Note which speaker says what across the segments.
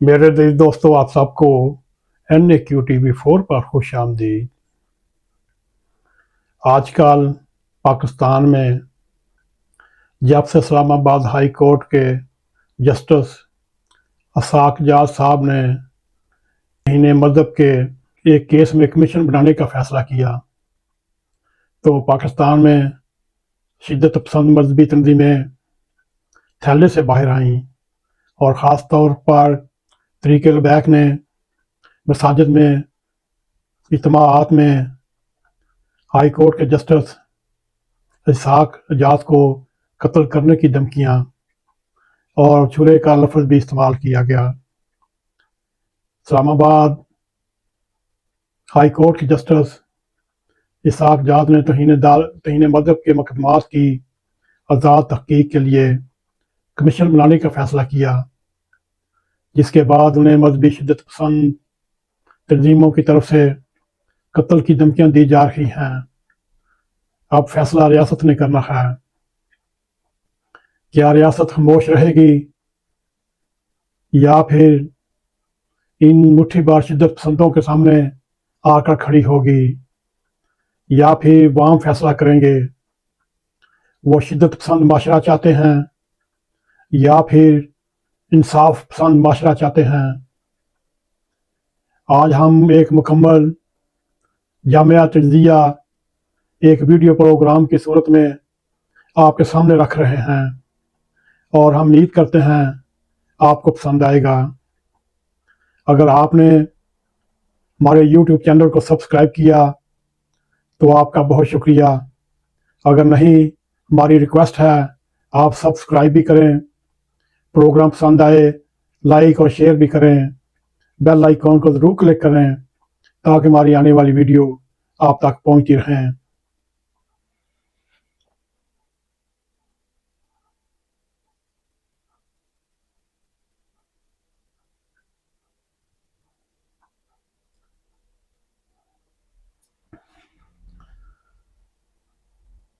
Speaker 1: मेरे अज़ीज़ दोस्तों, आप सबको NAQTV4 पर खुश आमदीद। आजकल पाकिस्तान में जब से इस्लामाबाद हाई कोर्ट के जस्टिस असाक जाज साहब ने तौहीन मज़हब के एक केस में कमीशन बनाने का फ़ैसला किया, तो पाकिस्तान में शिद्दत पसंद मजहबी तंजीमें थैले से बाहर आईं और ख़ास तौर पर तहरीक-ए-लबैक ने मसाजिद में इज्तिमाआत में हाई कोर्ट के जस्टिस इसाक जाज को कत्ल करने की धमकियां और छुरे का लफ्ज़ भी इस्तेमाल किया गया। इस्लामाबाद हाई कोर्ट के जस्टिस इसाक जाज ने तौहीन मज़हब के मुकदमात की आज़ाद तहकीक के लिए कमीशन बनाने का फ़ैसला किया, जिसके बाद उन्हें मजहबी शिद्दत पसंद तंजीमों की तरफ से कत्ल की धमकियां दी जा रही हैं। अब फैसला रियासत ने करना है। क्या रियासत खामोश रहेगी या फिर इन मुट्ठीबार शिद्दत पसंदों के सामने आकर खड़ी होगी, या फिर वाम फैसला करेंगे वो शिद्दत पसंद माशरा चाहते हैं या फिर इंसाफ पसंद माशरा चाहते हैं। आज हम एक मुकम्मल जामिया तज्ज़िया एक वीडियो प्रोग्राम की सूरत में आपके सामने रख रहे हैं और हम उम्मीद करते हैं आपको पसंद आएगा। अगर आपने हमारे YouTube चैनल को सब्सक्राइब किया तो आपका बहुत शुक्रिया। अगर नहीं, हमारी रिक्वेस्ट है आप सब्सक्राइब भी करें, प्रोग्राम पसंद आए लाइक और शेयर भी करें, बेल आइकॉन को ज़रूर क्लिक करें ताकि हमारी आने वाली वीडियो आप तक पहुंचती रहें।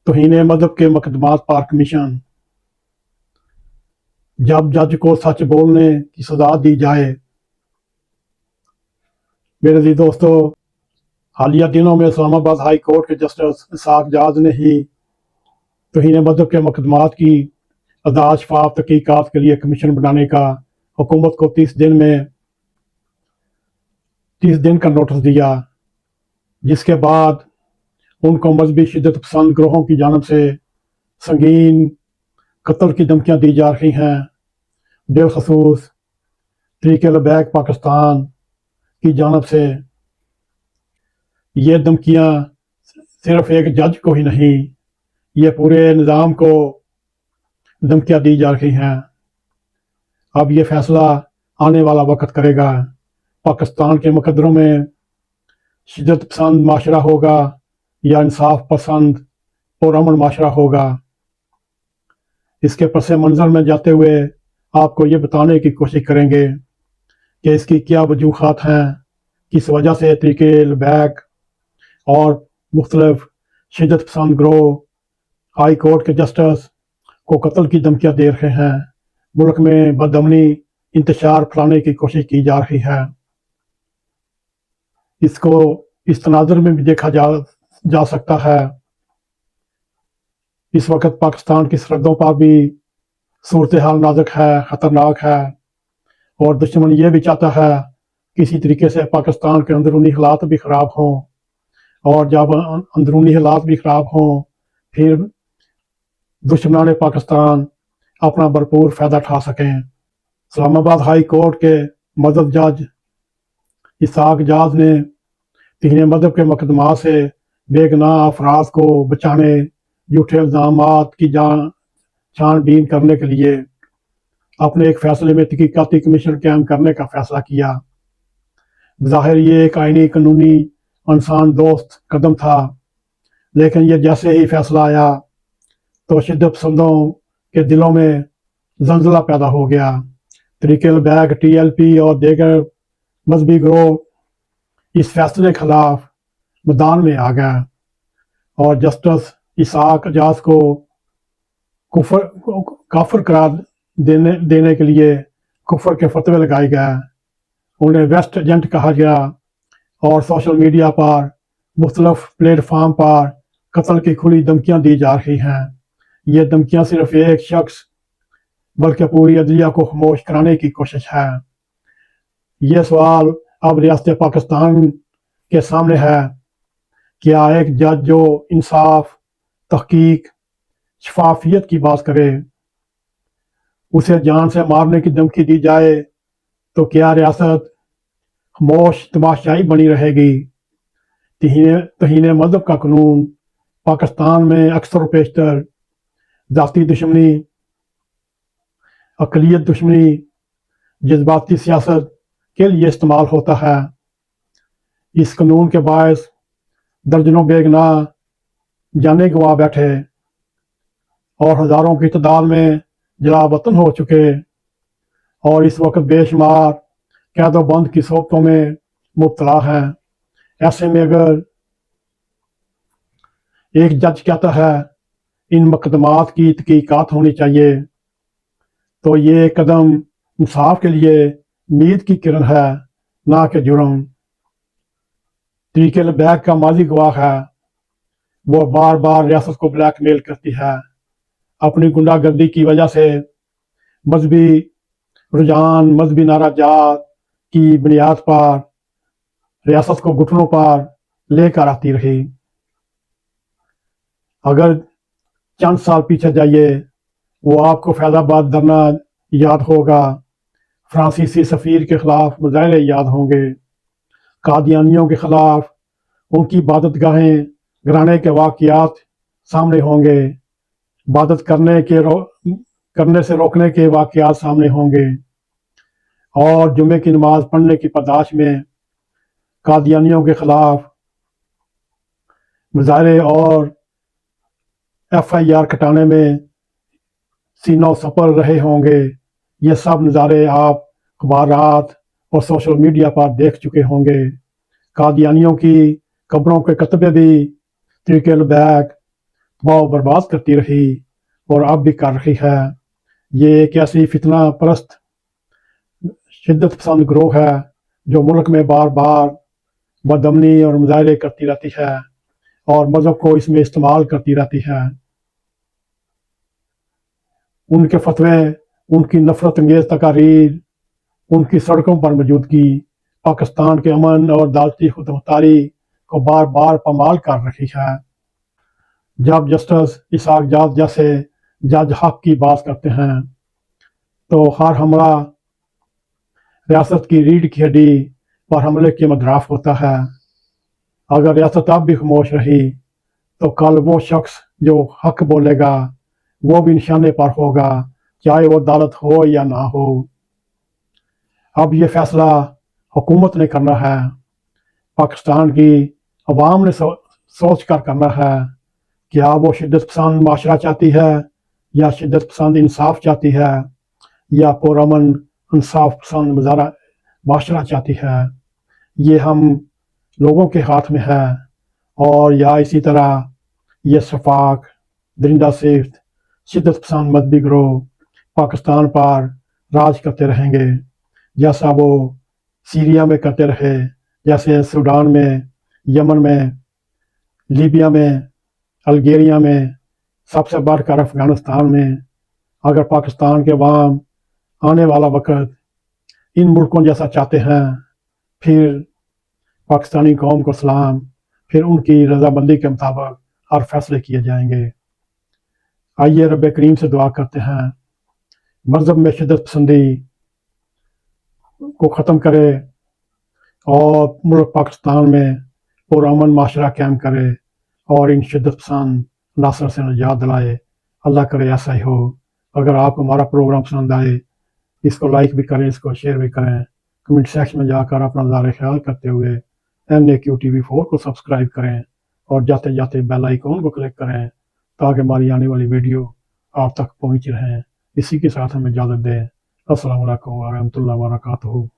Speaker 1: तौहीन मज़हब के मुकदमात पर कमीशन। जब जज को सच बोलने की सजा दी जाए। मेरे अज़ीज़ दोस्तों, हालिया दिनों में इस्लामाबाद हाई कोर्ट के जस्टिस इसाक जाज ने ही तौहीन मज़हब के मुकदमात की आज़ाद शफाफ तहकीकात के लिए कमीशन बनाने का हुकूमत को 30 दिन का नोटिस दिया, जिसके बाद उनको मजहबी शिद्दत पसंद ग्रोहों की जानब से संगीन कत्ल की धमकियां दी जा रही हैं। बिलखसूस तहरीक-ए-लबैक पाकिस्तान की जानब से ये धमकियां सिर्फ एक जज को ही नहीं, ये पूरे निज़ाम को धमकियां दी जा रही हैं। अब ये फैसला आने वाला वक्त करेगा, पाकिस्तान के मुकद्दरों में शिद्दत पसंद माशरा होगा या इंसाफ पसंद और अमन माशरा होगा। इसके पस मंज़र में जाते हुए आपको ये बताने की कोशिश करेंगे कि इसकी क्या वजूहात हैं, किस वजह से तहरीक-ए-लबैक और मुख्तलिफ शिद्दत पसंद ग्रोह हाई कोर्ट के जस्टिस को कत्ल की धमकियां दे रहे हैं। मुल्क में बदअमनी इंतशार फैलाने की कोशिश की जा रही है। इसको इस तनाज़ुर में भी देखा जा सकता है। इस वक्त पाकिस्तान की सरहदों पर भी सूरत हाल नाजुक है, ख़तरनाक है और दुश्मन ये भी चाहता है किसी तरीके से पाकिस्तान के अंदरूनी हालात भी ख़राब हों, और जब अंदरूनी हालात भी ख़राब हों फिर दुश्मनान पाकिस्तान अपना भरपूर फ़ायदा उठा सकें। इस्लामाबाद हाई कोर्ट के मदद जज इसाक जाज ने तौहीन मज़हब के मुकदमा से बेगुनाह अफराद को बचाने, झूठे इल्ज़ामात की छानबीन करने के लिए अपने एक फ़ैसले में तहकीकाती कमीशन कायम करने का फ़ैसला किया। ज़ाहिर ये एक आईनी कानूनी इंसान दोस्त कदम था, लेकिन ये जैसे ही फैसला आया तो शिद्दत पसंदों के दिलों में जल्जला पैदा हो गया। तहरीक-ए-लबैक, TLP और दीगर मजहबी ग्रोह इस फैसले के खिलाफ मैदान में आ गए और जस्टिस इसाक जाज को काफिर करार देने के लिए कुफर के फतवे लगाए गए। उन्हें वेस्ट एजेंट कहा गया और सोशल मीडिया पर मुख्तलिफ प्लेटफार्म पर कत्ल की खुली धमकियां दी जा रही हैं। ये धमकियां सिर्फ एक शख्स बल्कि पूरी अदलिया को खामोश कराने की कोशिश है। ये सवाल अब रियासत पाकिस्तान के सामने है, क्या एक जज जो इंसाफ, तहकीक, शफाफियत की बात करे, उसे जान से मारने की धमकी दी जाए तो क्या रियासत खामोश तमाशाई बनी रहेगी? तहीने मजहब का कानून पाकिस्तान में अक्सर पेशतर ज़ाती दुश्मनी, अक़लियत दुश्मनी, जज्बाती सियासत के लिए इस्तेमाल होता है। इस कानून के बायस दर्जनों बेगुनाह जाने गंवा बैठे और हज़ारों की तादाद में जला वतन हो चुके और इस वक्त बेशुमार कैदोबंद की सोबतों में मुब्तला हैं। ऐसे में अगर एक जज कहता है इन मुकदमात की तहकीकात होनी चाहिए, तो ये कदम इंसाफ के लिए उम्मीद की किरण है, ना कि जुर्म। तहरीक-ए-लबैक का माजी गवाह है, वो बार बार रियासत को ब्लैकमेल करती है। अपनी गुंडागर्दी की वजह से मजहबी रुझान, मजहबी नाराजात की बुनियाद पर रियासत को घुटनों पर लेकर आती रही। अगर चंद साल पीछे जाइए, वो आपको फैजाबाद धरना याद होगा, फ्रांसीसी सफ़ीर के खिलाफ मुजाहरे याद होंगे, कादियानियों के खिलाफ उनकी इबादतगाहें गिराने के वाक़यात सामने होंगे, इबादत करने से रोकने के वाक़यात सामने होंगे और जुमे की नमाज पढ़ने की पादाश में कादियानियों के खिलाफ मुजाहरे और FIR कटाने में सीनों सपर रहे होंगे। ये सब नज़ारे आप अखबारात और सोशल मीडिया पर देख चुके होंगे। कादियानियों की कब्रों के कतबे भी तहरीक-ए-लबैक तबाह बर्बाद करती रही और अब भी कर रही है। ये एक ऐसी फितना परस्त शिद्दत पसंद ग्रोह है जो मुल्क में बार बार बदअमनी और मुजाहरे करती रहती है और मजहब को इसमें इस्तेमाल करती रहती है। उनके फतवे, उनकी नफरत अंगेज तकारीर, उनकी सड़कों पर मौजूदगी पाकिस्तान के अमन और अदालती खुदमुख्तारी को बार बार पामाल कर रही है। जब जस्टिस इसहाक जाट जैसे जज हक की बात करते हैं तो हर हमला रियासत की रीढ़ की हड्डी पर हमले के मदराफ होता है। अगर रियासत अब भी खामोश रही तो कल वो शख्स जो हक बोलेगा वो भी निशाने पर होगा, चाहे वो अदालत हो या ना हो। अब ये फैसला हुकूमत ने करना है, पाकिस्तान की अवाम ने सोच कर करना है। क्या वो शिद्दत पसंद माशरा चाहती है या शिद्दत पसंद इंसाफ चाहती है या पुरअमन इंसाफ पसंद माशरा चाहती है? ये हम लोगों के हाथ में है और या इसी तरह ये शफाक, दरिंदा सिफ्त, शिद्दत पसंद मजहबी गिरोह पाकिस्तान पर राज करते रहेंगे, जैसा वो सीरिया में करते रहे, जैसे सूडान में, यमन में, लीबिया में, अल्जीरिया में, सबसे बढ़कर अफगानिस्तान में। अगर पाकिस्तान के अवाम आने वाला वक्त इन मुल्कों जैसा चाहते हैं, फिर पाकिस्तानी कौम को सलाम, फिर उनकी रजामंदी के मुताबिक हर फैसले किए जाएंगे। आइए रब करीम से दुआ करते हैं, मजहब में शिद्दत पसंदी को ख़त्म करे और मुल्क पाकिस्तान में पुरअमन माशरा कायम करे और इन शिद्दत पसंद नासर से निजात दिलाए। अल्लाह करे ऐसा ही हो। अगर आपको हमारा प्रोग्राम पसंद आए, इसको लाइक भी करें, इसको शेयर भी करें, कमेंट सेक्शन में जाकर अपना ज़ाहिर ख्याल करते हुए NAQ TV4 को सब्सक्राइब करें और जाते जाते बेल आइकॉन को क्लिक करें ताकि हमारी आने वाली वीडियो आप तक पहुँच रहें। इसी के साथ हमें इजाज़त दें। अस्सलामु अलैकुम व रहमतुल्लाहि व बरकातुहू।